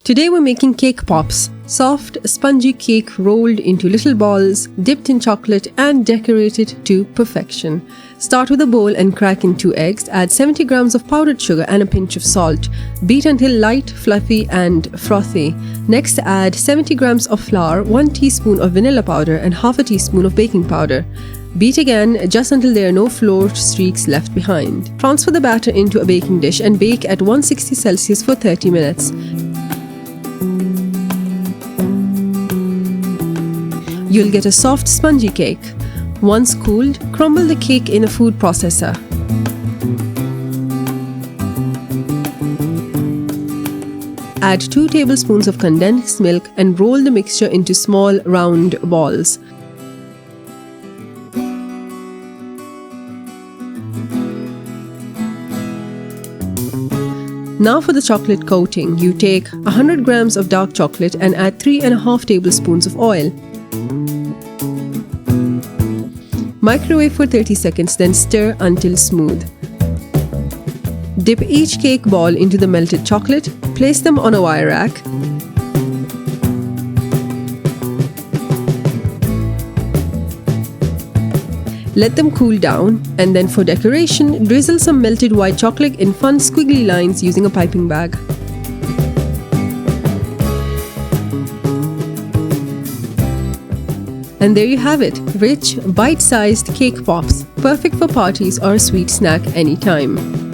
Today we're making cake pops, soft, spongy cake rolled into little balls, dipped in chocolate and decorated to perfection. Start with a bowl and crack in 2 eggs, add 70 grams of powdered sugar and a pinch of salt. Beat until light, fluffy and frothy. Next add 70 grams of flour, 1 teaspoon of vanilla powder and half a teaspoon of baking powder. Beat again just until there are no flour streaks left behind. Transfer the batter into a baking dish and bake at 160 Celsius for 30 minutes. You'll get a soft, spongy cake. Once cooled, crumble the cake in a food processor. Add 2 tablespoons of condensed milk and roll the mixture into small, round balls. Now for the chocolate coating, you take 100 grams of dark chocolate and add 3.5 tablespoons of oil. Microwave for 30 seconds, then stir until smooth. Dip each cake ball into the melted chocolate, place them on a wire rack. Let them cool down, and then for decoration, drizzle some melted white chocolate in fun squiggly lines using a piping bag. And there you have it, rich, bite-sized cake pops, perfect for parties or a sweet snack anytime.